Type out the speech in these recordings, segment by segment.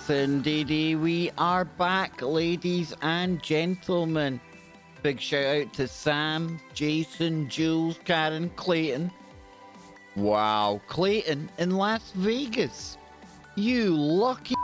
Yes, indeedy, we are back, ladies and gentlemen. Big shout out to Sam, Jason, Jules, Karen, Clayton. Wow, Clayton in Las Vegas. You lucky.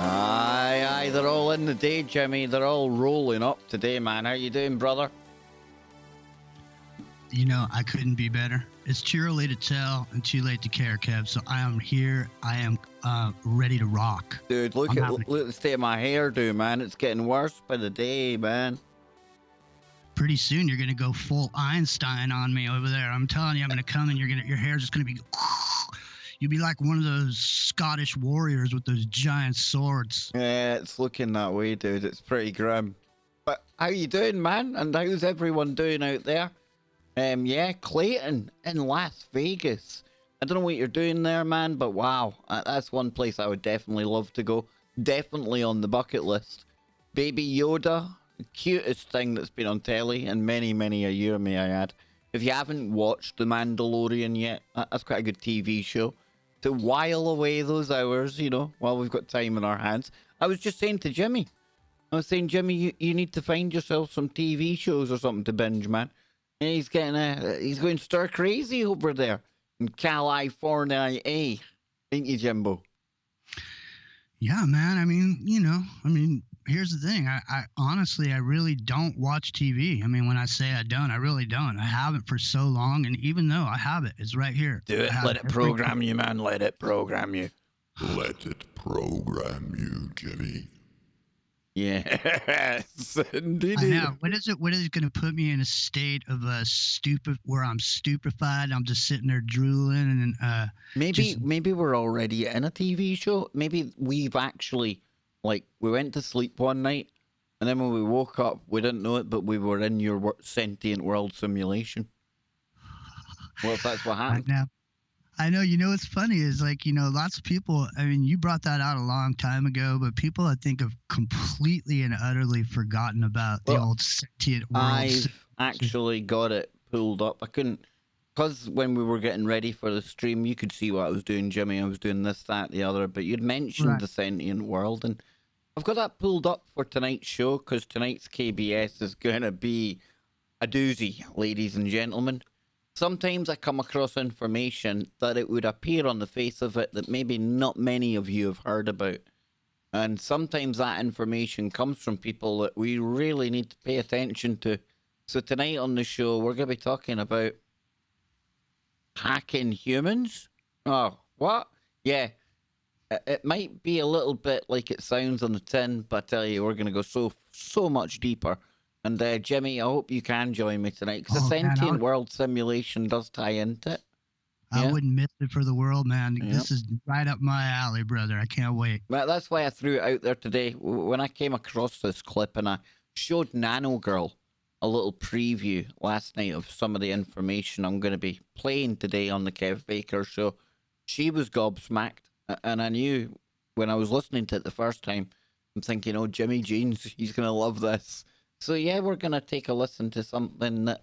Aye, they're all in the day, Jimmy. They're all rolling up today, man. How you doing, brother? You know, I couldn't be better. It's too early to tell and too late to care, Kev. So I am here. I am ready to rock. Dude, look at the state of my hairdo, man. It's getting worse by the day, man. Pretty soon you're gonna go full Einstein on me over there. I'm telling you, I'm gonna come and your hair's just gonna be. You'll be like one of those Scottish warriors with those giant swords. Yeah, it's looking that way, dude. It's pretty grim. But how you doing, man? And how's everyone doing out there? Yeah, Clayton in Las Vegas. I don't know what you're doing there, man, but wow, that's one place I would definitely love to go. Definitely on the bucket list. Baby Yoda, the cutest thing that's been on telly in many, many a year, may I add. If you haven't watched The Mandalorian yet, that's quite a good TV show to while away those hours, you know, while we've got time in our hands. I was just saying to Jimmy, Jimmy, you need to find yourself some TV shows or something to binge, man. And he's going stir crazy over there in California, ain't you, Jimbo? Yeah, man. I mean, here's the thing. I honestly, I really don't watch TV. I mean, when I say I don't, I really don't. I haven't for so long, and even though I have it, it's right here. Do it. Let it program you, man. Let it program you. Let it program you, Jimmy. Yes, indeed. I know. What is it going to put me in a state of where I'm stupefied? I'm just sitting there drooling, and maybe we're already in a TV show. Maybe we've actually, like, we went to sleep one night, and then when we woke up, we didn't know it, but we were in your sentient world simulation. Well, if that's what happened. I know. You know what's funny is, like, you know, lots of people, I mean, you brought that out a long time ago, but people, I think, have completely and utterly forgotten about the old sentient world. I've actually got it pulled up. I couldn't, because when we were getting ready for the stream, you could see what I was doing, Jimmy. I was doing this, that, the other, but you'd mentioned the sentient world, and I've got that pulled up for tonight's show, because tonight's KBS is going to be a doozy, ladies and gentlemen. Sometimes I come across information that it would appear on the face of it that maybe not many of you have heard about. And sometimes that information comes from people that we really need to pay attention to. So tonight on the show, we're going to be talking about hacking humans. Oh, what? Yeah. It might be a little bit like it sounds on the tin, but I tell you, we're going to go so much deeper. And Jimmy, I hope you can join me tonight, because the sentient world simulation does tie into it. Yeah? I wouldn't miss it for the world, man. Yep. This is right up my alley, brother. I can't wait. Well, that's why I threw it out there today. When I came across this clip and I showed Nano Girl a little preview last night of some of the information I'm going to be playing today on the Kev Baker show, she was gobsmacked. And I knew when I was listening to it the first time, I'm thinking, oh, Jimmy Jeans, he's going to love this. So yeah, we're going to take a listen to something that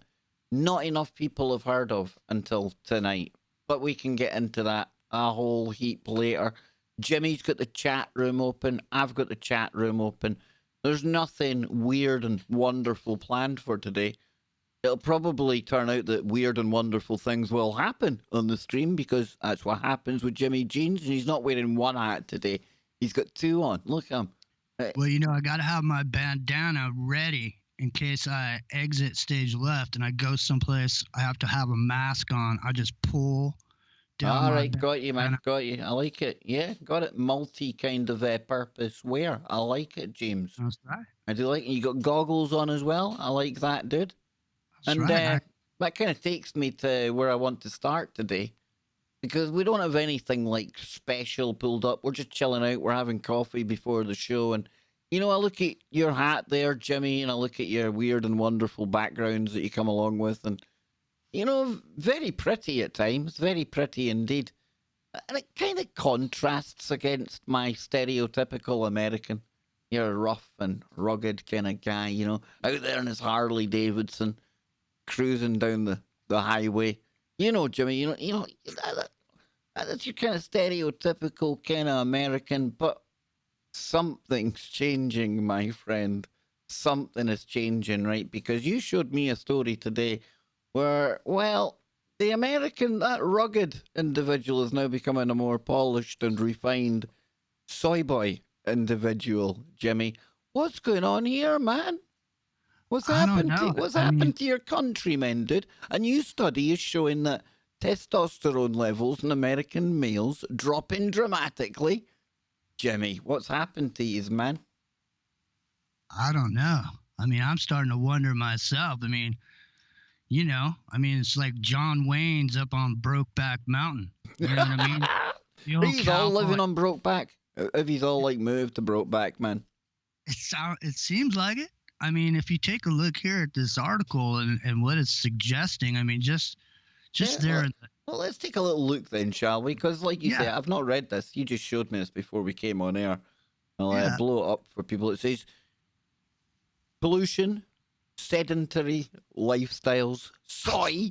not enough people have heard of until tonight. But we can get into that a whole heap later. Jimmy's got the chat room open. I've got the chat room open. There's nothing weird and wonderful planned for today. It'll probably turn out that weird and wonderful things will happen on the stream, because that's what happens with Jimmy Jeans. And he's not wearing one hat today. He's got two on. Look at him. Well, you know, I got to have my bandana ready in case I exit stage left and I go someplace. I have to have a mask on. I just pull down. All right, got you, man. Got you. I like it. Yeah, got it. Multi kind of purpose wear. I like it, James. That's right. I do like it. You got goggles on as well. I like that, dude. That's and right. That kind of takes me to where I want to start today, because we don't have anything like special pulled up. We're just chilling out. We're having coffee before the show. And, you know, I look at your hat there, Jimmy, and I look at your weird and wonderful backgrounds that you come along with. And very pretty at times, very pretty indeed. And it kind of contrasts against my stereotypical American. You're a rough and rugged kind of guy, out there in his Harley Davidson, cruising down the highway. Jimmy, that's your kind of stereotypical kind of American, but something's changing, my friend. Something is changing, right? Because you showed me a story today where, well, the American, that rugged individual is now becoming a more polished and refined soy boy individual, Jimmy. What's going on here, man? What's I don't happened to know. what's I mean, happened to your countrymen, dude? A new study is showing that testosterone levels in American males dropping dramatically. Jimmy, what's happened to you, man? I don't know. I mean, I'm starting to wonder myself. I mean, it's like John Wayne's up on Brokeback Mountain. You know what I mean? The old He's all cowboy. living on Brokeback. If he's all like moved to Brokeback, man. It seems like it. I mean, if you take a look here at this article and what it's suggesting, I mean, just Yeah, there. well, let's take a little look then, shall we? Because, like you say, Yeah, I've not read this. You just showed me this before we came on air. I'll yeah. blow it up for people. It says pollution, sedentary lifestyles, soy,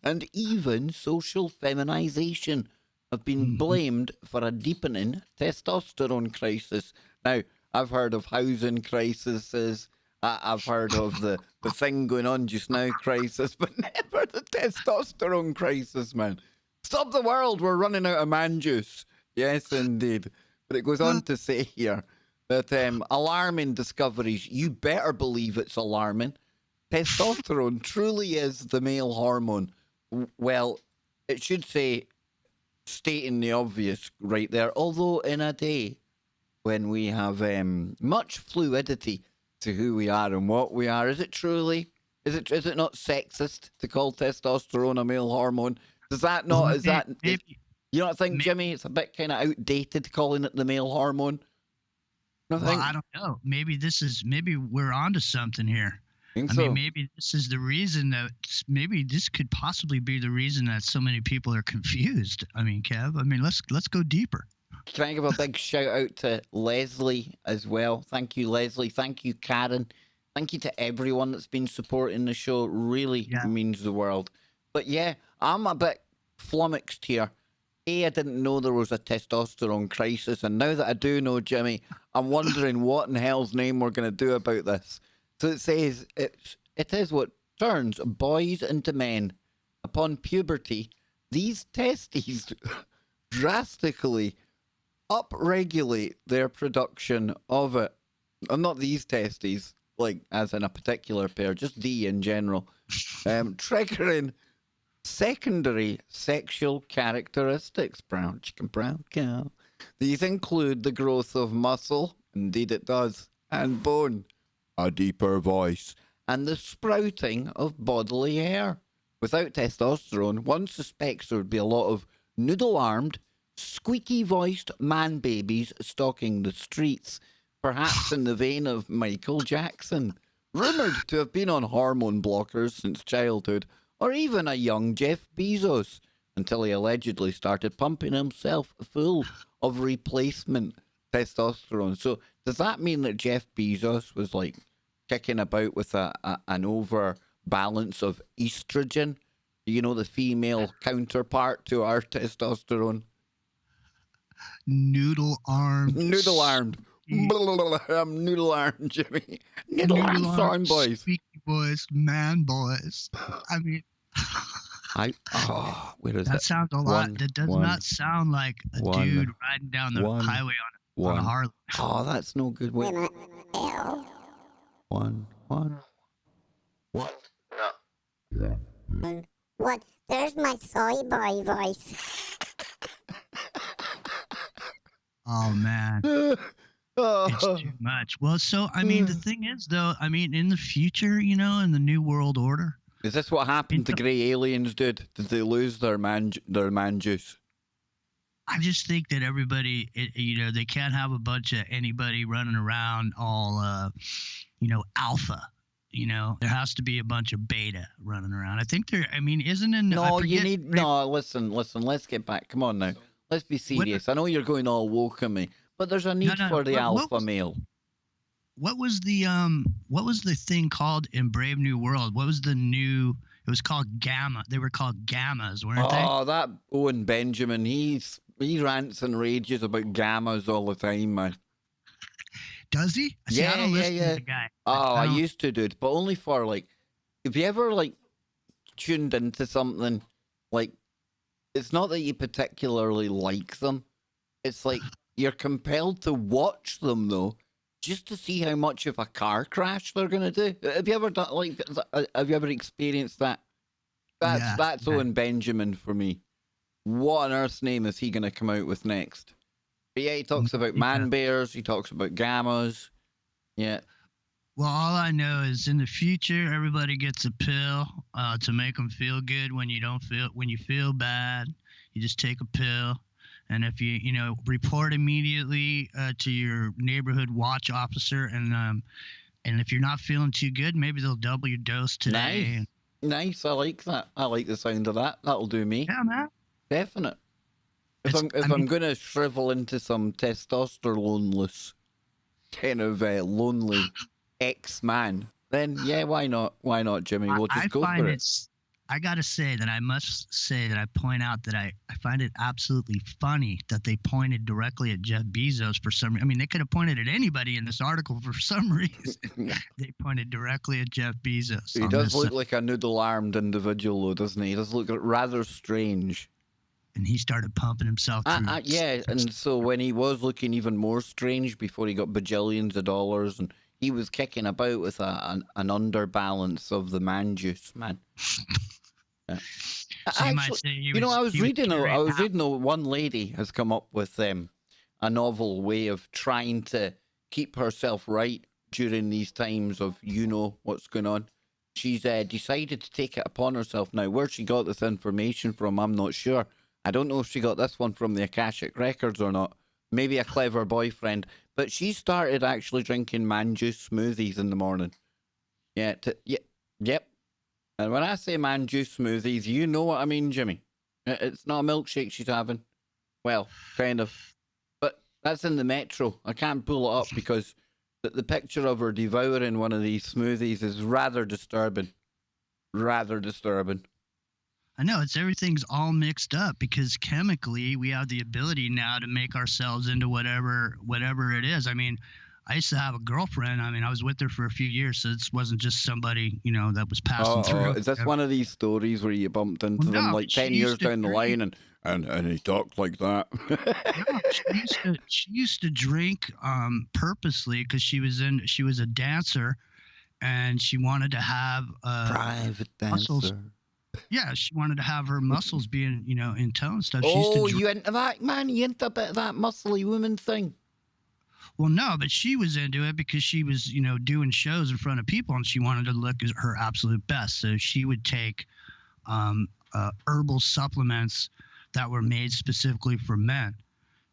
and even social feminization have been Mhm. blamed for a deepening testosterone crisis. Now, I've heard of housing crises. I've heard of the thing going on just now crisis, but never the testosterone crisis, man. Stop the world, we're running out of man juice. Yes, indeed. But it goes on to say here that alarming discoveries, you better believe it's alarming. Testosterone truly is the male hormone. Well, it should say stating the obvious right there. Although in a day when we have much fluidity to who we are and what we are, is it truly? Is it not sexist to call testosterone a male hormone? Does that Well, not? Is that? maybe, You don't think, maybe. Jimmy? It's a bit kind of outdated calling it the male hormone. I Well, think. I don't know. Maybe we're onto something here. Think I mean, so. maybe this is the reason that maybe this could possibly be the reason that so many people are confused. I mean, Kev. I mean, let's go deeper. Can I give a big shout out to Leslie as well? Thank you, Leslie. Thank you, Karen. Thank you to everyone that's been supporting the show. It really Yeah. means the world. But yeah, I'm a bit flummoxed here. I didn't know there was a testosterone crisis, and now that I do know, Jimmy, I'm wondering what in hell's name we're going to do about this. So it says it is what turns boys into men. Upon puberty, these testes drastically upregulate their production of it. And not these testes, like as in a particular pair, just D in general, triggering secondary sexual characteristics. Brown chicken, brown cow. These include the growth of muscle, indeed it does, and bone, a deeper voice, and the sprouting of bodily hair. Without testosterone, one suspects there would be a lot of noodle armed, squeaky voiced man babies stalking the streets, perhaps in the vein of Michael Jackson, rumoured to have been on hormone blockers since childhood, or even a young Jeff Bezos, until he allegedly started pumping himself full of replacement testosterone. So, does that mean that Jeff Bezos was like kicking about with an overbalance of estrogen? The female counterpart to our testosterone? Noodle armed. Noodle armed. I'm noodle armed, Jimmy. Noodle armed Noodle sound armed. boys. Squeaky boys. Man boys. I mean. Where is That it? sounds a lot. One, That does one, not sound like a one, dude riding down the one, highway on a one. Harley. Oh, that's no good. Wait. Ew. One. What? What? There's my soy boy voice. Oh man, it's too much. Well, so I mean, the thing is, though, I mean, in the future, in the new world order, Is this what happened to grey aliens, dude? Did they lose their man juice? I just think that everybody, they can't have a bunch of anybody running around all, alpha. there has to be a bunch of beta running around. I think there. I mean, isn't in? I No, you forget. need no. Listen. Let's get back. Come on now. Let's be What? serious. I know you're going all woke on me, but there's a No, need no. for the What alpha was male. what was the thing called in Brave New World? What was the new? It was called Gamma. They were called Gammas, weren't they? Oh, that Owen Benjamin. He rants and rages about gammas all the time, man. Does he? See, I don't listen to Yeah. the guy. Oh, I don't. used to, dude, but only for like, if you ever like tuned into something, like, it's not that you particularly like them. It's like you're compelled to watch them though, just to see how much of a car crash they're gonna do. Have you ever done like? Have you ever experienced that? Yeah. That's Yeah. Owen Benjamin for me. What on earth's name is he gonna come out with next? But yeah, he talks about Yeah. man bears. He talks about gammas. Yeah. Well, all I know is in the future, everybody gets a pill to make them feel good when you feel bad. You just take a pill, and if you report immediately to your neighborhood watch officer, and if you're not feeling too good, maybe they'll double your dose today. Nice. I like that. I like the sound of that. That'll do me. Yeah, man. Definite. If It's, I'm I mean, gonna shrivel into some testosteroneless kind of lonely ex-man, then yeah, why not? Why not, Jimmy? We'll I just go find for it. it's. I gotta say that I must say that I point out that I find it absolutely funny that they pointed directly at Jeff Bezos for some. I mean, they could have pointed at anybody in this article for some reason. They pointed directly at Jeff Bezos. He on does this, look like a noodle-armed individual, though, doesn't he? He does look rather strange. and he started pumping himself through. Yeah, and so when he was looking even more strange before he got bajillions of dollars, and he was kicking about with an underbalance of the man juice, man. Yeah. So you might say I was reading carrying one lady has come up with a novel way of trying to keep herself right during these times of what's going on. She's decided to take it upon herself now. Where she got this information from, I'm not sure. I don't know if she got this one from the Akashic Records or not. Maybe a clever boyfriend. But she started actually drinking man juice smoothies in the morning. Yep. And when I say man juice smoothies, you know what I mean, Jimmy. It's not a milkshake she's having. Well, kind of. But that's in the Metro. I can't pull it up because the picture of her devouring one of these smoothies is rather disturbing. Rather disturbing. I know everything's all mixed up because chemically we have the ability now to make ourselves into whatever it is. I mean, I used to have a girlfriend. I mean, I was with her for a few years, so this wasn't just somebody, that was passing through. Is this one of these stories where you bumped into them like 10 years down the line and he talked like that? No, she used to drink purposely because she was a dancer, and she wanted to have Private muscles. dancer. Yeah, she wanted to have her muscles being, in tone and stuff. You into that, man? You into a bit of that muscly woman thing? Well, no, but she was into it because she was, doing shows in front of people, and she wanted to look at her absolute best. So she would take herbal supplements that were made specifically for men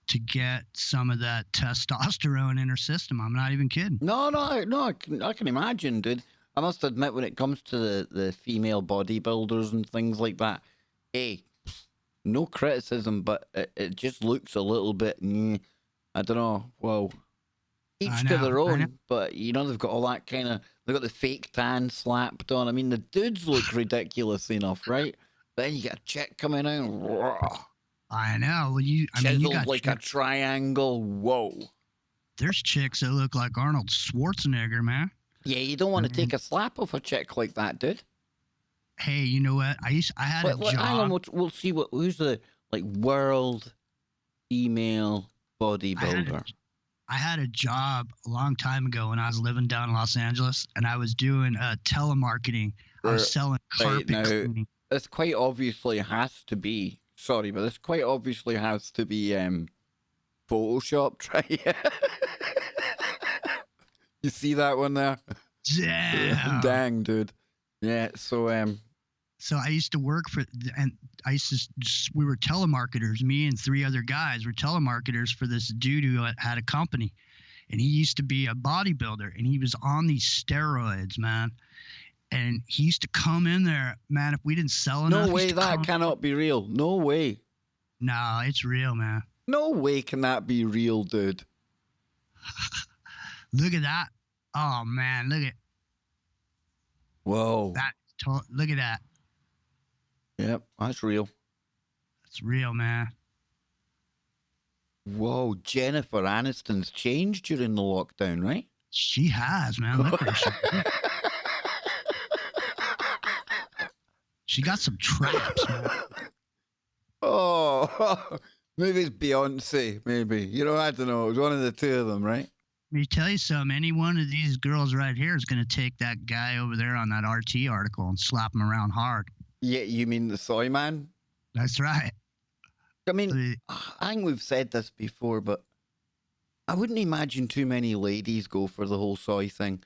to get some of that testosterone in her system. I'm not even kidding. No, I can imagine, dude. I must admit, when it comes to the female bodybuilders and things like that, hey, no criticism, but it just looks a little bit, I don't know, well, each to their own, but, they've got all that kind of, they've got the fake tan slapped on. I mean, the dudes look ridiculous enough, right? Then you get a chick coming out, I know. Well, you got like a triangle, whoa. There's chicks that look like Arnold Schwarzenegger, man. Yeah, you don't want to take a slap off a chick like that, dude. Hey, you know what? I had a job. Hang on, we'll see who's the world female bodybuilder. I had a job a long time ago when I was living down in Los Angeles, and I was doing telemarketing. I was selling carpet cleaning. This quite obviously has to be. Sorry, but this quite obviously has to be photoshopped, right? You see that one there? Damn. Dang, dude. Yeah, so So I used to work and we were telemarketers. Me and 3 other guys were telemarketers for this dude who had a company, and he used to be a bodybuilder, and he was on these steroids, man. And he used to come in there, man. If we didn't sell enough, No he used way, to that come. cannot be real. No way. No, it's real, man. No way can that be real, dude. Look at that. Oh man, look at Whoa. that. Look at that. Yep, that's real. That's real, man. Whoa, Jennifer Aniston's changed during the lockdown, right? She has, man. Look at her. She got some traps, man. Oh, maybe it's Beyonce, maybe. You know, I don't know. It was one of the two of them, right? Let me tell you something. Any one of these girls right here is going to take that guy over there on that RT article and slap him around hard. Yeah, you mean the soy man? That's right. I mean, I think we've said this before, but I wouldn't imagine too many ladies go for the whole soy thing.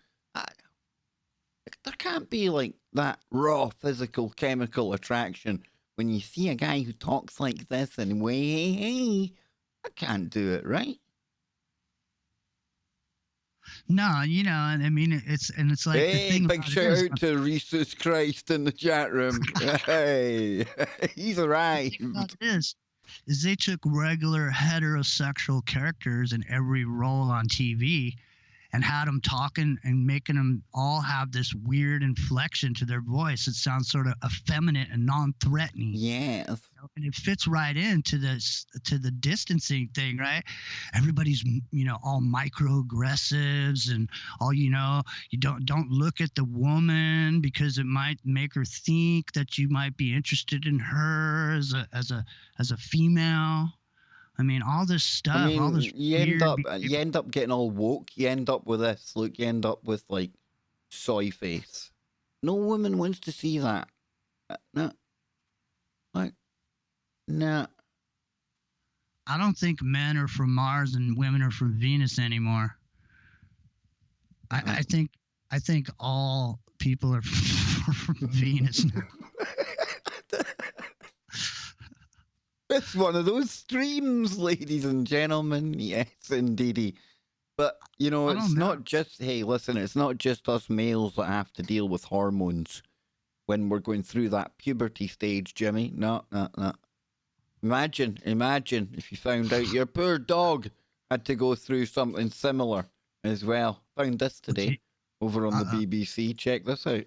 There can't be like that raw physical chemical attraction when you see a guy who talks like this and way, I can't do it, right? No, you know, I mean, it's like the Hey, thing big about it shout is, out to Rhesus Christ in the chat room. Hey, he's the arrived. thing about it is they took regular heterosexual characters in every role on TV and had them talking and making them all have this weird inflection to their voice. It sounds sort of effeminate and non-threatening. Yes. And it fits right into this, to the distancing thing, right? Everybody's, you know, all microaggressives and all, you know, you don't look at the woman because it might make her think that you might be interested in her as a female. I mean, all this stuff, I mean, all this you weird end up getting all woke. You end up with this. Look, you end up with like soy face. No woman wants to see that. No. Like, no. I don't think men are from Mars and women are from Venus anymore. I think all people are from Venus now. It's one of those streams, ladies and gentlemen. Yes, indeedy. But, you know, it's not just, hey, listen, it's not just us males that have to deal with hormones when we're going through that puberty stage, Jimmy. No. Imagine if you found out your poor dog had to go through something similar as well. Found this today over on the BBC. Check this out.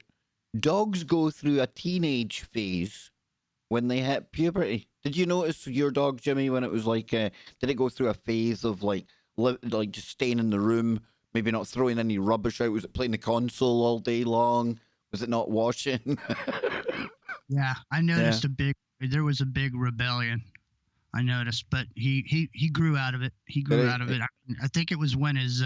Dogs go through a teenage phase when they hit puberty. Did you notice your dog, Jimmy, when it was like, did it go through a phase of like just staying in the room, maybe not throwing any rubbish out? Was it playing the console all day long? Was it not washing? Yeah, I noticed there was a big rebellion. I noticed, but he grew out of it. He grew out of it. I think it was when his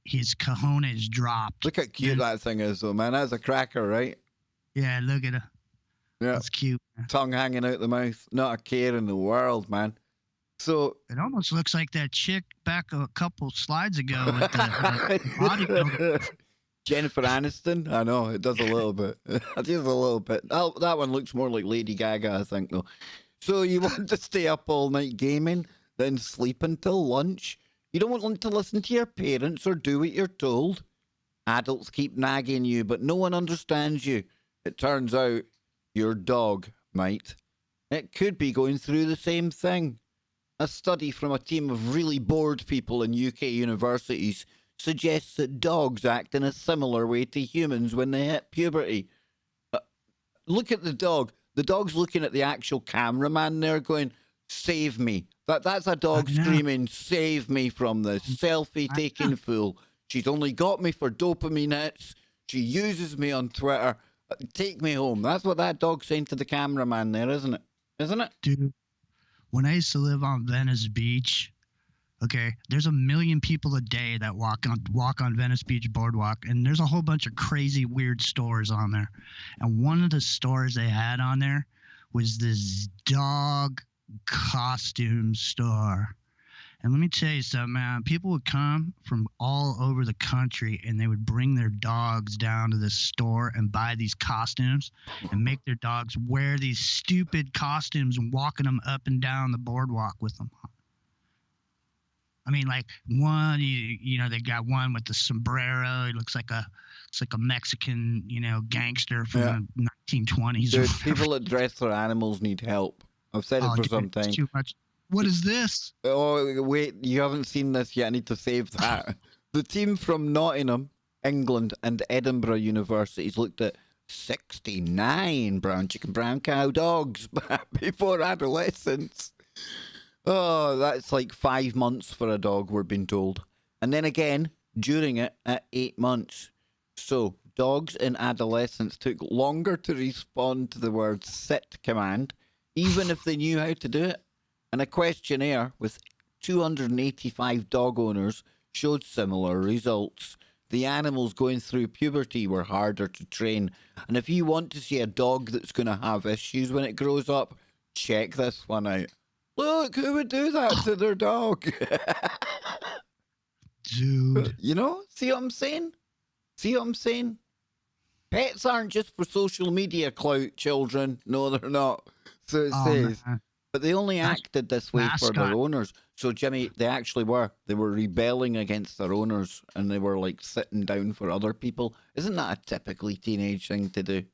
cojones dropped. Look how cute that thing is, though, man. That's a cracker, right? Yeah, look at it. Yeah. That's cute. Man. Tongue hanging out the mouth. Not a care in the world, man. So it almost looks like that chick back a couple slides ago with the bodybuilder. Jennifer Aniston. I know it does a little bit. Just a little bit. That one looks more like Lady Gaga, I think, though. So you want to stay up all night gaming, then sleep until lunch. You don't want to listen to your parents or do what you're told. Adults keep nagging you, but no one understands you. It turns out your dog might. It could be going through the same thing. A study from a team of really bored people in UK universities suggests that dogs act in a similar way to humans when they hit puberty. Look at the dog. The dog's looking at the actual cameraman there going, save me. That's a dog screaming, save me from this selfie-taking fool. She's only got me for dopamine hits. She uses me on Twitter. Take me home. That's what that dog's saying to the cameraman there, isn't it? Isn't it? Dude, when I used to live on Venice Beach, okay, there's 1 million people a day that walk on Venice Beach Boardwalk, and there's a whole bunch of crazy, weird stores on there. And one of the stores they had on there was this dog costume store. And let me tell you something, man. People would come from all over the country, and they would bring their dogs down to this store and buy these costumes and make their dogs wear these stupid costumes and walking them up and down the boardwalk with them. I mean, like one, they got one with the sombrero. He looks like a Mexican, gangster from Yeah. the 1920s. Dude, people that dress their animals need help. I've said it Oh, for dude, some it's time. too much. What is this? Oh, wait, you haven't seen this yet. I need to save that. The team from Nottingham, England, and Edinburgh universities looked at 69 brown chicken, brown cow dogs before adolescence. Oh, that's like 5 months for a dog, we're being told. And then again, during it, at 8 months. So, dogs in adolescence took longer to respond to the word sit command, even if they knew how to do it. And a questionnaire with 285 dog owners showed similar results. The animals going through puberty were harder to train. And if you want to see a dog that's going to have issues when it grows up, check this one out. Look, who would do that to their dog? Dude. You know, see what I'm saying? See what I'm saying? Pets aren't just for social media clout, children. No, they're not. So it Oh, says. man. But they only That's acted this way for their mascot. owners. So, Jimmy, they actually were. They were rebelling against their owners and they were like sitting down for other people. Isn't that a typically teenage thing to do?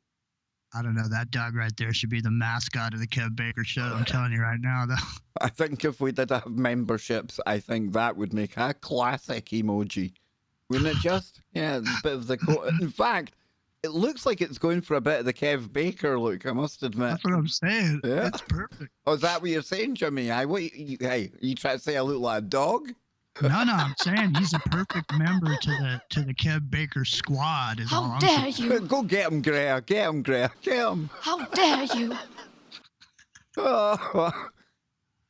I don't know. That dog right there should be the mascot of the Kev Baker show. I'm telling you right now, though. I think if we did have memberships, I think that would make a classic emoji. Wouldn't it just? Yeah, a bit of the... In fact, it looks like it's going for a bit of the Kev Baker look, I must admit. That's what I'm saying. Yeah. It's perfect. Oh, is that what you're saying, Jimmy? Hey, you trying to say I look like a dog? No, I'm saying he's a perfect member to the Kev Baker squad. Is all How I'm dare saying. you? Go get him, Greer. Get him, Greer. Get him. How dare you? Oh,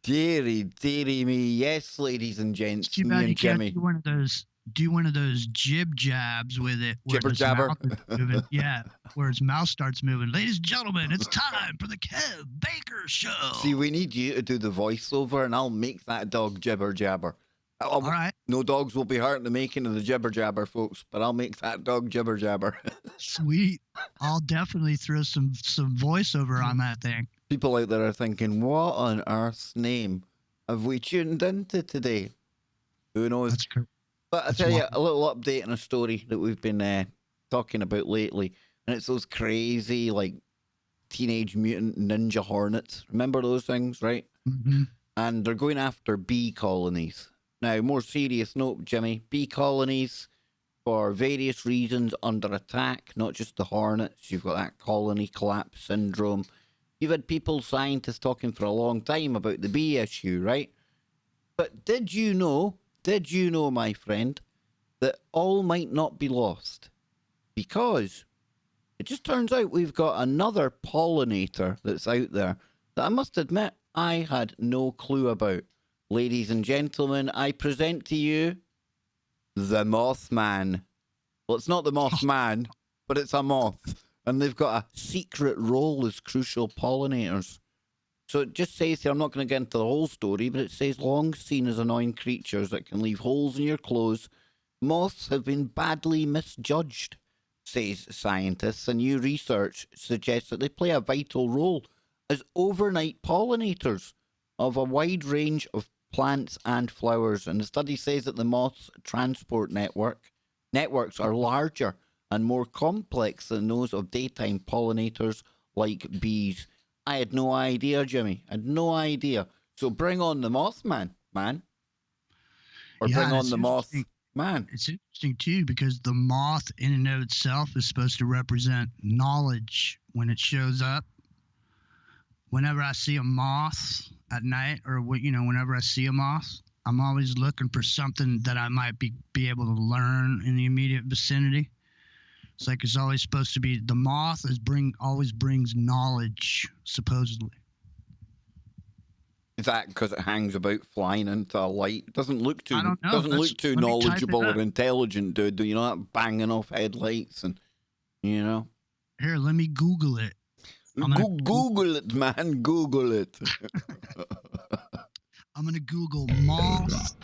dearie me. Yes, ladies and gents, It's too me bad and you can't Jimmy. do one of those jib jabs with it, where Jibber his jabber. mouth is moving. Yeah, where his mouth starts moving. Ladies and gentlemen, it's time for the Kev Baker show. See, we need you to do the voiceover, and I'll make that dog jibber jabber. All right, No dogs will be hurt in the making of the jibber jabber, folks, but I'll make that dog jibber jabber. sweet. I'll definitely throw some voiceover on that thing. People out there are thinking, what on earth's name have we tuned into today? Who knows? That's cool. But I'll That's tell you wild. a little update on a story that we've been talking about lately. And it's those crazy, like, teenage mutant ninja hornets. Remember those things, right? Mm-hmm. And they're going after bee colonies. Now, more serious note, Jimmy, bee colonies, for various reasons, under attack, not just the hornets. You've got that colony collapse syndrome. You've had people, scientists, talking for a long time about the bee issue, right? But did you know, my friend, that all might not be lost? Because it just turns out we've got another pollinator that's out there that I must admit I had no clue about. Ladies and gentlemen, I present to you the Mothman. Well, it's not the Mothman, but it's a moth. And they've got a secret role as crucial pollinators. So it just says here, I'm not going to get into the whole story, but it says, long seen as annoying creatures that can leave holes in your clothes, moths have been badly misjudged, says scientists. And new research suggests that they play a vital role as overnight pollinators of a wide range of plants and flowers. And the study says that the moth's transport networks are larger and more complex than those of daytime pollinators like bees. I had no idea, Jimmy. I had no idea. So bring on the Mothman, man. Or Yeah, bring and on it's the Moth interesting. man. It's interesting too because the moth in and of itself is supposed to represent knowledge when it shows up. Whenever I see a moth at night, or whenever I see a moth, I'm always looking for something that I might be able to learn in the immediate vicinity. It's like it's always supposed to be the moth always brings knowledge, supposedly. Is that because it hangs about flying into a light? It doesn't look too I don't know. doesn't look too Let me type it knowledgeable up. or intelligent, dude. You know that banging off headlights and Here, let me Google it. I'm gonna Google it, man. Google it. I'm gonna Google moth.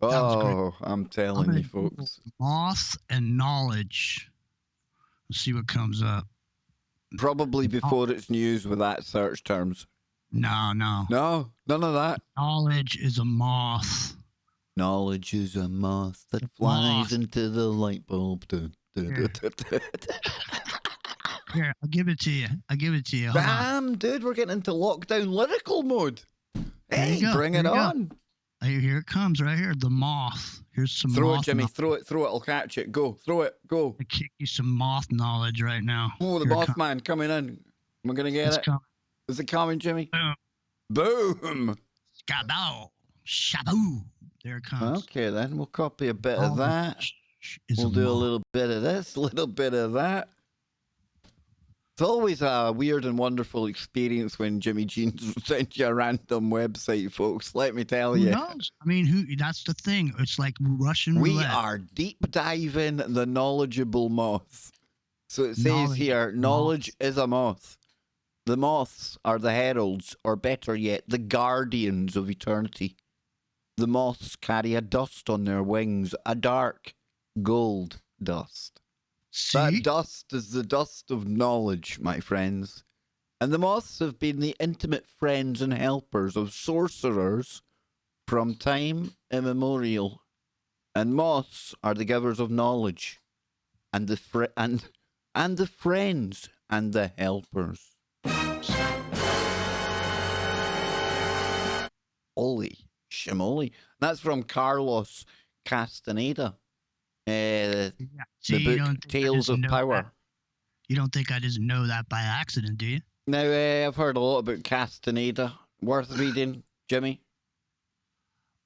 Oh, I'm I'm telling gonna you, Google folks. moth and knowledge. Let's see what comes up. Probably before it's news with that search terms. No, no. No, none of that. Knowledge is a moth. Knowledge is a moth that flies Moth. into the light bulb. Dun, dun, Here. dun, dun, dun. Here, I'll give it to you. Hold on. Bam, dude, we're getting into lockdown lyrical mode. There you Hey, go, bring there it you go. on. Here it comes right here. The moth. Here's some Throw it, moth Jimmy. knowledge. Throw it. I'll catch it. Go. Throw it. Go. I kick you some moth knowledge right now. Oh, the Here it boss comes. man coming in. We're going to get It's it. coming. Is it coming, Jimmy? Boom. Boom. Scabow. Shaboo. There it comes. Okay, then. We'll copy a bit of that. Is We'll a do a moth. little bit of this, a little bit of that. It's always a weird and wonderful experience when Jimmy Jeans sends you a random website, folks. Let me tell Who you. knows? I mean, that's the thing. It's like Russian We roulette. are deep diving the knowledgeable moth. So it says Knowledge here, knowledge is a moth. The moths are the heralds, or better yet, the guardians of eternity. The moths carry a dust on their wings, a dark gold dust. See? That dust is the dust of knowledge, my friends. And the moths have been the intimate friends and helpers of sorcerers from time immemorial. And moths are the givers of knowledge, and the and the friends and the helpers. Holy shimoly. That's from Carlos Castaneda. Yeah. See, The you book don't think I Tales just of know Power. that. You don't think I just know that by accident, do you? Now, I've heard a lot about Castaneda. Worth reading, Jimmy?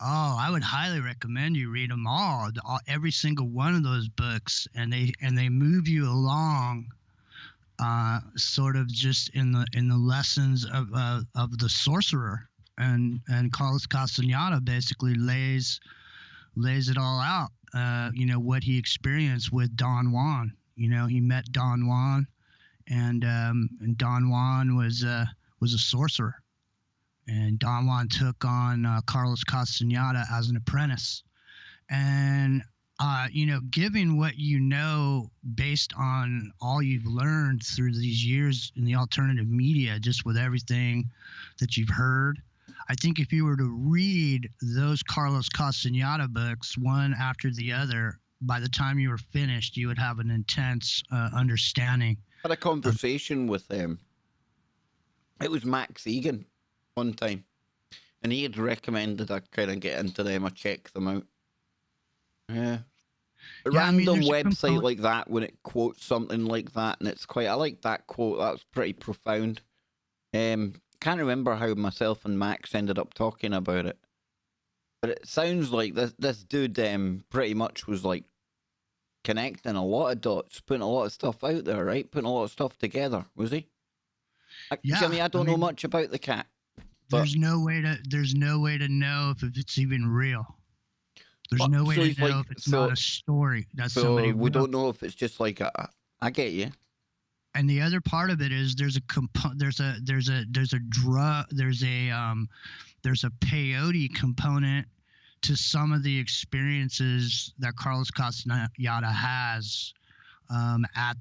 Oh, I would highly recommend you read them all, every single one of those books, and they move you along, sort of just in the lessons of the sorcerer, and Carlos Castaneda basically lays it all out. What he experienced with Don Juan. He met Don Juan, and Don Juan was a sorcerer. And Don Juan took on Carlos Castaneda as an apprentice. And, given what you know based on all you've learned through these years in the alternative media, just with everything that you've heard, I think if you were to read those Carlos Castaneda books, one after the other, by the time you were finished, you would have an intense understanding. I had a conversation with him. It was Max Egan one time, and he had recommended I kind of get into them, I check them out. Yeah. A Yeah, I mean, random there's a website component- like that, when it quotes something like that, and it's quite, I like that quote, that was pretty profound. Can't remember how myself and Max ended up talking about it, but it sounds like this dude pretty much was like connecting a lot of dots, putting a lot of stuff out there, right? Putting a lot of stuff together, was he? Yeah, Jimmy, I don't know mean, much about the cat. But- There's no way to know if it's even real. There's Well, no way so to he's know like- if it's so- not a story that So somebody we wrote. don't know if it's just like I get you. And the other part of it is there's a peyote component to some of the experiences that Carlos Castaneda has at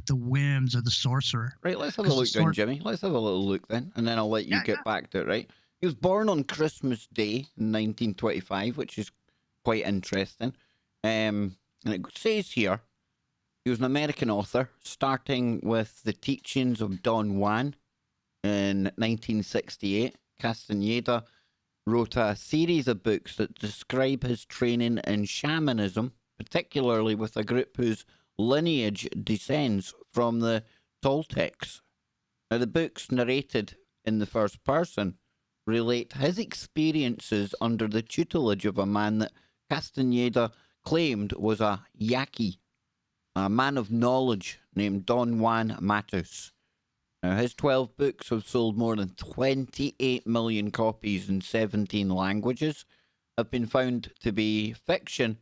the whims of the sorcerer. Right, let's have a 'Cause the look then, sor- Jimmy. Let's have a little look then, and then I'll let you Yeah, get back to it, right? He was born on Christmas Day in 1925, which is quite interesting. And it says here, he was an American author, starting with the teachings of Don Juan in 1968. Castaneda wrote a series of books that describe his training in shamanism, particularly with a group whose lineage descends from the Toltecs. Now, the books narrated in the first person relate his experiences under the tutelage of a man that Castaneda claimed was a Yaqui, a man of knowledge named Don Juan Matus. Now, his 12 books have sold more than 28 million copies in 17 languages, have been found to be fiction,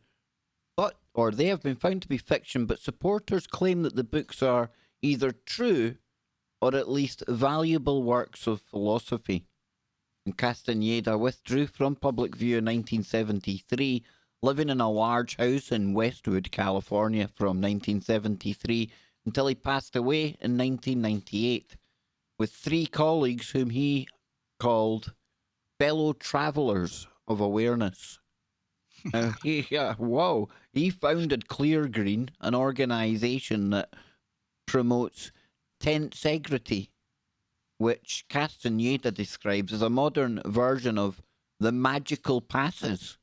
they have been found to be fiction, but supporters claim that the books are either true or at least valuable works of philosophy. And Castaneda withdrew from public view in 1973, living in a large house in Westwood, California from 1973 until he passed away in 1998. with 3 colleagues whom he called fellow travelers of awareness. Now, he founded Clear Green, an organization that promotes tensegrity, which Castaneda describes as a modern version of the magical passes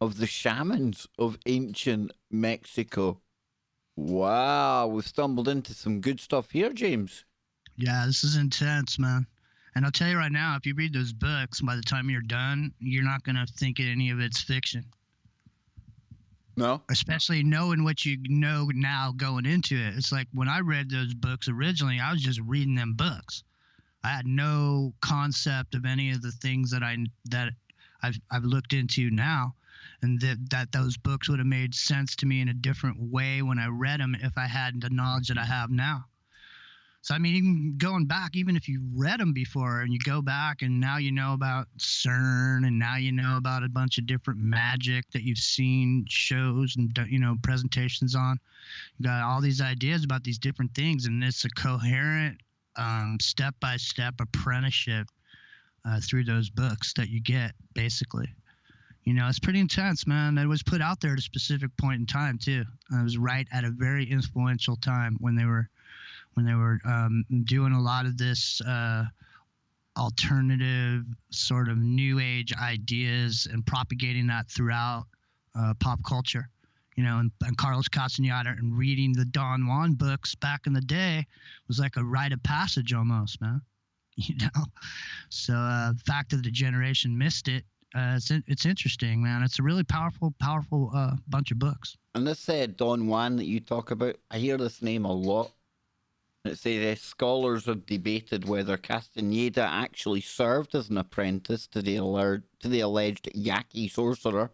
of the shamans of ancient Mexico. Wow, we've stumbled into some good stuff here, James. Yeah, this is intense, man. And I'll tell you right now, if you read those books, by the time you're done, you're not going to think any of it's fiction. No? Especially knowing what you know now going into it. It's like when I read those books originally, I was just reading them books. I had no concept of any of the things that I've looked into now, and that those books would have made sense to me in a different way when I read them if I had the knowledge that I have now. So, I mean, even going back, even if you read them before and you go back and now you know about CERN and now you know about a bunch of different magic that you've seen shows and, presentations on, you got all these ideas about these different things, and it's a coherent, step-by-step apprenticeship through those books that you get, basically. It's pretty intense, man. It was put out there at a specific point in time, too. It was right at a very influential time when they were doing a lot of this alternative sort of new age ideas and propagating that throughout pop culture, and Carlos Castaneda and reading the Don Juan books back in the day was like a rite of passage almost, man. So the fact that the generation missed it, it's interesting, man. It's a really powerful bunch of books. And this Don Juan that you talk about, I hear this name a lot. It says scholars have debated whether Castaneda actually served as an apprentice to the alleged Yaqui sorcerer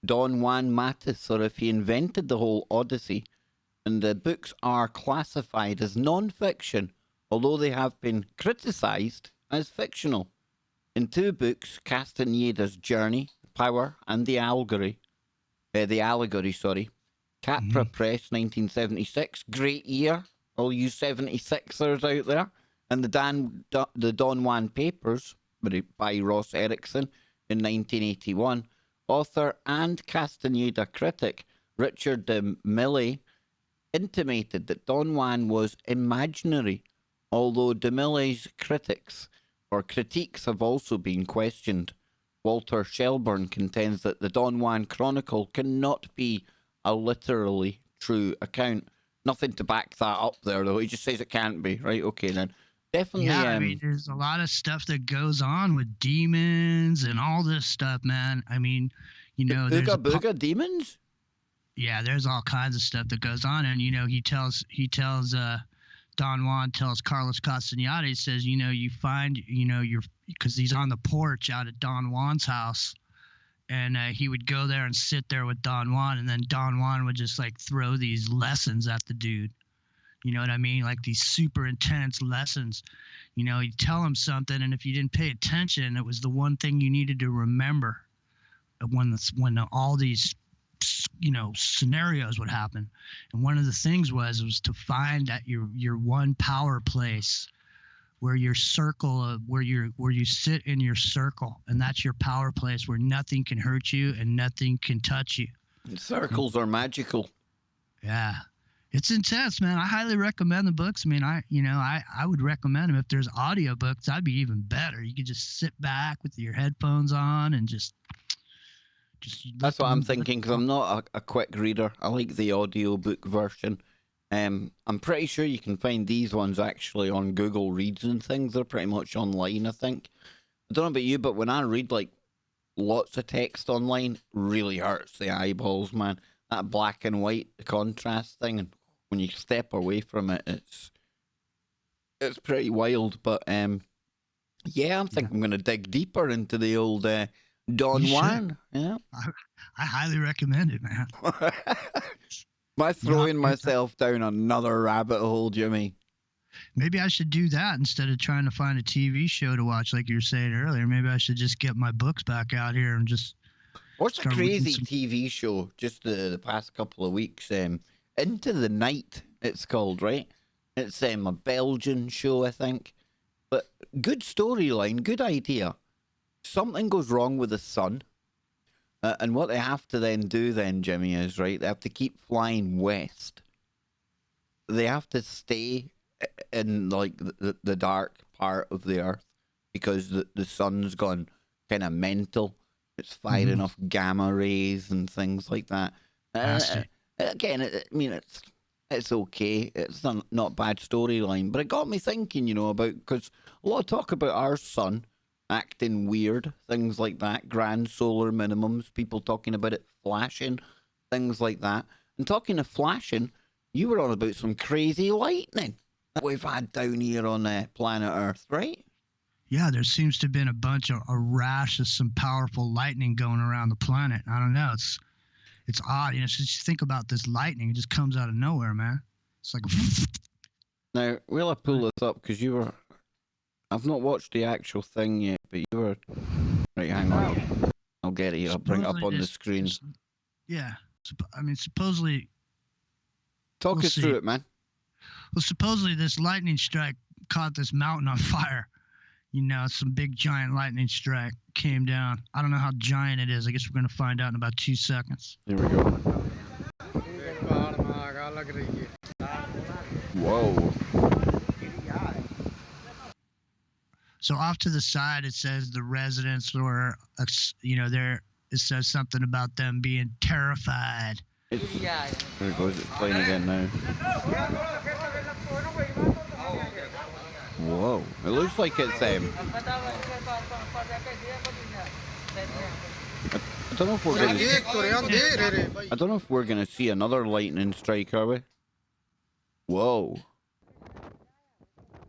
Don Juan Matus, or if he invented the whole Odyssey. And the books are classified as non-fiction, although they have been criticised as fictional. In 2 books, Castaneda's Journey, Power, and the Allegory, Capra Press, 1976, great year, all you 76ers out there, and the Don Juan Papers by Ross Erickson in 1981. Author and Castaneda critic Richard de Mille intimated that Don Juan was imaginary, although de Mille's critiques have also been questioned. Walter Shelburne contends that the Don Juan Chronicle cannot be a literally true account. Nothing to back that up there, though. He just says it can't be. Right, okay, then. Definitely. Yeah, I mean, there's a lot of stuff that goes on with demons and all this stuff, man. I mean, there's Ooga Booga demons? Yeah, there's all kinds of stuff that goes on. And, he tells Don Juan tells Carlos Castaneda, he says, you find, because he's on the porch out at Don Juan's house. And he would go there and sit there with Don Juan, and then Don Juan would just like throw these lessons at the dude. You know what I mean? Like these super intense lessons. He'd tell him something, and if you didn't pay attention, it was the one thing you needed to remember when all these, scenarios would happen. And one of the things was to find that your one power place, where your circle where you sit in your circle, and that's your power place where nothing can hurt you and nothing can touch you. And circles are magical. Yeah. It's intense, man. I highly recommend the books. I mean, I would recommend them. If there's audiobooks, that'd be even better. You could just sit back with your headphones on and just that's what I'm thinking, because I'm not a quick reader. I like the audiobook version. I'm pretty sure you can find these ones actually on Google Reads and things. They're pretty much online, I think. I don't know about you, but when I read like lots of text online, really hurts the eyeballs, man. That black and white, the contrast thing, and when you step away from it, it's pretty wild. But yeah, I'm thinking I'm going to dig deeper into the old Don Juan. Yeah, I highly recommend it, man. Am I throwing myself down another rabbit hole, Jimmy? Maybe I should do that instead of trying to find a TV show to watch, like you were saying earlier. Maybe I should just get my books back out here and just. What's a crazy TV show just the past couple of weeks? Into the Night, it's called, right? It's a Belgian show, I think. But good storyline, good idea. Something goes wrong with the sun. And what they have to then do then, Jimmy, is, right, they have to keep flying west. They have to stay in, like, the dark part of the Earth because the sun's gone kind of mental. It's firing off gamma rays and things like that. Again, I mean, it's okay. It's not bad storyline. But it got me thinking, about, because a lot of talk about our sun acting weird, things like that, grand solar minimums, people talking about it flashing, things like that. And talking of flashing, you were on about some crazy lightning that we've had down here on planet Earth, right? Yeah, there seems to have been a rash of some powerful lightning going around the planet. I don't know. It's odd. Just think about this lightning. It just comes out of nowhere, man. It's like Now, will I pull this up? Because I've not watched the actual thing yet, but you were... Right, hang on. I'll get it here. I'll bring it up on the screen. Yeah. I mean, supposedly... Talk us through it, man. Well, supposedly this lightning strike caught this mountain on fire. Some big giant lightning strike came down. I don't know how giant it is. I guess we're going to find out in about 2 seconds. Here we go. Whoa. So off to the side, it says the residents were, there. It says something about them being terrified. There it goes. It's playing again now. Whoa. It looks like it's I don't know if we're gonna I don't know if we're gonna see another lightning strike, are we? Whoa.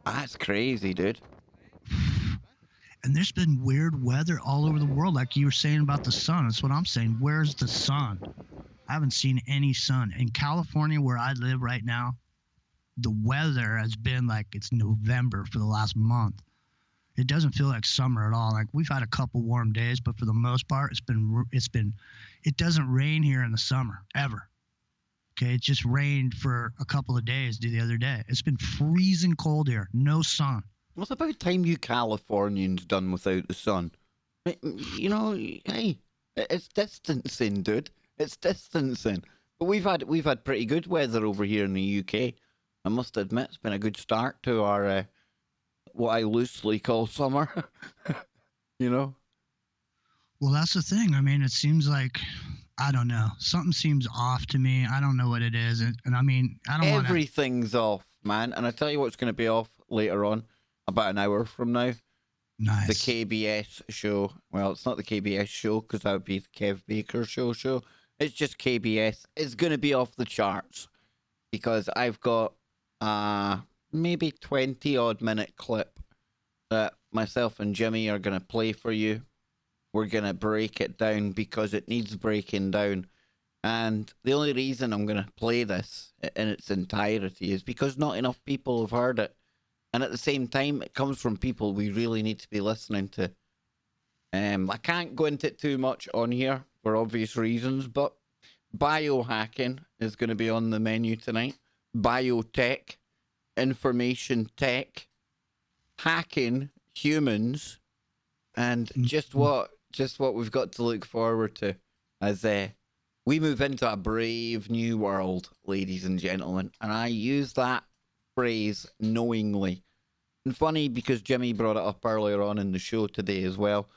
That's crazy, dude. And there's been weird weather all over the world, like you were saying about the sun. That's what I'm saying. Where's the sun? I haven't seen any sun. In California, where I live right now, the weather has been like it's November for the last month. It doesn't feel like summer at all. Like we've had a couple warm days, but for the most part, it doesn't rain here in the summer ever. Okay, it just rained for a couple of days the other day. It's been freezing cold here, no sun. Well, it's about time you Californians done without the sun. Hey, it's distancing, dude. It's distancing. But we've had pretty good weather over here in the UK. I must admit, it's been a good start to our what I loosely call summer. Well, that's the thing. I mean, it seems like, I don't know, something seems off to me. I don't know what it is, and I mean, I don't. Everything's off, man. And I tell you what's going to be off later on, about an hour from now. Nice. The KBS show. Well, it's not the KBS show because that would be the Kev Baker show. It's just KBS. It's going to be off the charts because I've got maybe 20 odd minute clip that myself and Jimmy are going to play for you. We're going to break it down because it needs breaking down. And the only reason I'm going to play this in its entirety is because not enough people have heard it. And at the same time, it comes from people we really need to be listening to. I can't go into it too much on here for obvious reasons, but biohacking is going to be on the menu tonight. Biotech, information tech, hacking humans, and just what we've got to look forward to as we move into a brave new world, ladies and gentlemen. And I use that phrase knowingly. And funny because Jimmy brought it up earlier on in the show today as well.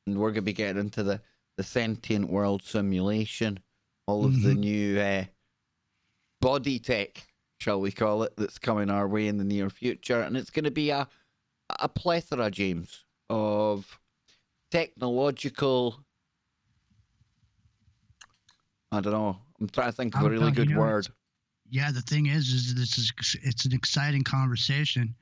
And we're going to be getting into the sentient world simulation, all of the new body tech, shall we call it, that's coming our way in the near future. And it's going to be a plethora, James, of technological... I don't know. I'm trying to think of a really good word. Yeah, the thing is it's an exciting conversation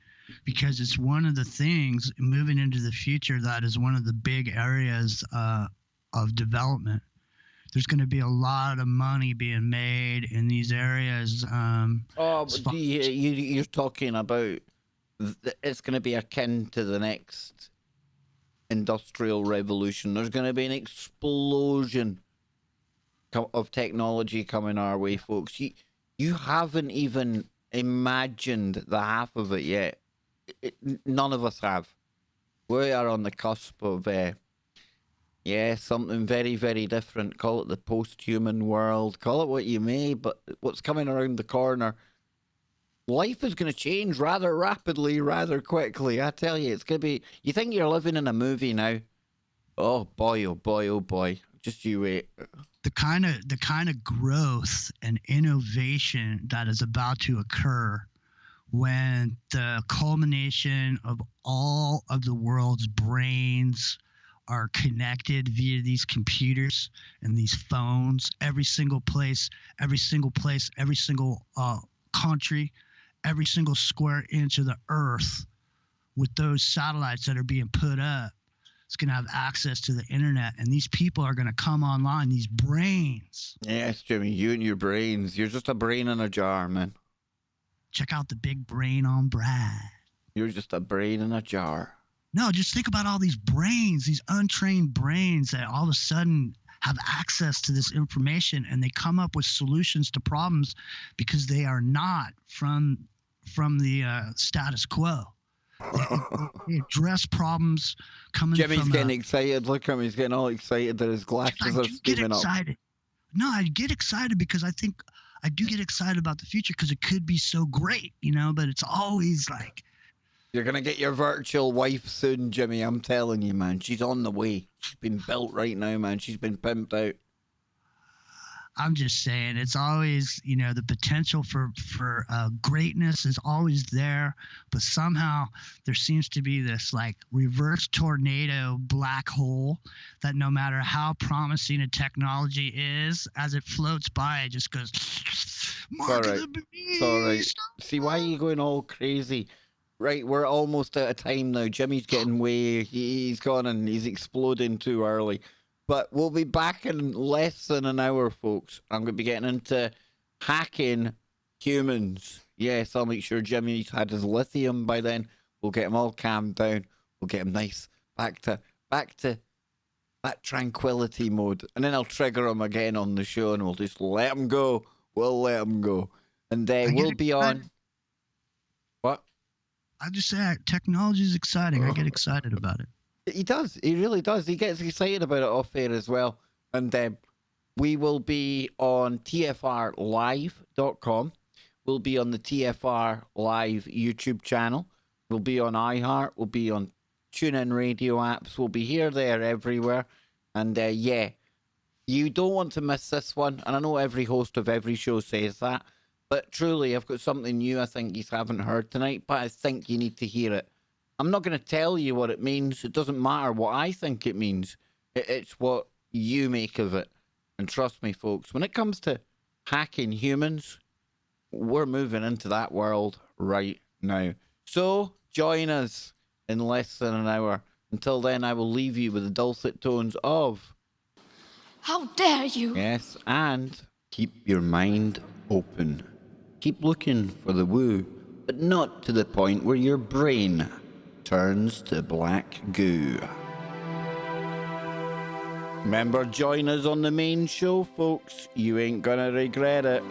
because it's one of the things moving into the future that is one of the big areas of development. There's going to be a lot of money being made in these areas. You're talking about it's going to be akin to the next industrial revolution. There's going to be an explosion of technology coming our way, folks. You haven't even imagined the half of it yet. none of us have. We are on the cusp of, something very, very different. Call it the post-human world. Call it what you may, but what's coming around the corner, life is going to change rather rapidly, rather quickly. I tell you, it's going to be... You think you're living in a movie now? Oh boy, oh boy, oh boy. Just you wait. The kind of growth and innovation that is about to occur when the culmination of all of the world's brains are connected via these computers and these phones, every single place, every single country, every single square inch of the earth, with those satellites that are being put up, it's going to have access to the internet, and these people are going to come online, these brains. Yes, Jimmy, you and your brains. You're just a brain in a jar, man. Check out the big brain on Brad. You're just a brain in a jar. No, just think about all these brains, these untrained brains that all of a sudden have access to this information, and they come up with solutions to problems because they are not from the status quo. They address problems coming Jimmy's from... getting excited. Look at him. He's getting all excited that his glasses are steaming up. No, I get excited because I think I do get excited about the future because it could be so great, but it's always like... You're going to get your virtual wife soon, Jimmy. I'm telling you, man. She's on the way. She's been built right now, man. She's been pimped out. I'm just saying, it's always, the potential for greatness is always there, but somehow there seems to be this like reverse tornado black hole that no matter how promising a technology is, as it floats by, it just goes, Mark of the beast. It's all right. See, why are you going all crazy? Right, we're almost out of time now. Jimmy's getting he's gone and he's exploding too early. But we'll be back in less than an hour, folks. I'm going to be getting into hacking humans. Yes, I'll make sure Jimmy's had his lithium by then. We'll get him all calmed down. We'll get him nice back to that tranquility mode. And then I'll trigger him again on the show and we'll just let him go. We'll let him go. And we'll be on... What? I just say technology is exciting. I get excited about it. He does. He really does. He gets excited about it off air as well. And we will be on tfrlive.com. We'll be on the TFR Live YouTube channel. We'll be on iHeart. We'll be on TuneIn radio apps. We'll be here, there, everywhere. And you don't want to miss this one. And I know every host of every show says that. But truly, I've got something new I think you haven't heard tonight. But I think you need to hear it. I'm not going to tell you what it means. It doesn't matter what I think it means. It's what you make of it. And trust me, folks, when it comes to hacking humans, we're moving into that world right now. So join us in less than an hour. Until then, I will leave you with the dulcet tones of... How dare you? Yes, and keep your mind open. Keep looking for the woo, but not to the point where your brain turns to black goo. Remember, join us on the main show, folks. You ain't gonna regret it.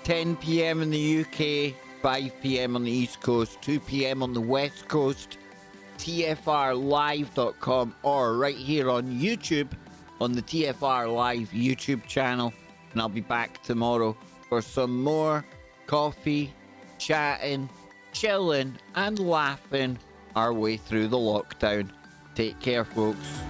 10 p.m. in the UK, 5 p.m. on the East Coast, 2 p.m. on the West Coast, tfrlive.com, or right here on YouTube on the TFR Live YouTube channel. And I'll be back tomorrow for some more coffee, chatting, chilling, and laughing our way through the lockdown. Take care, folks.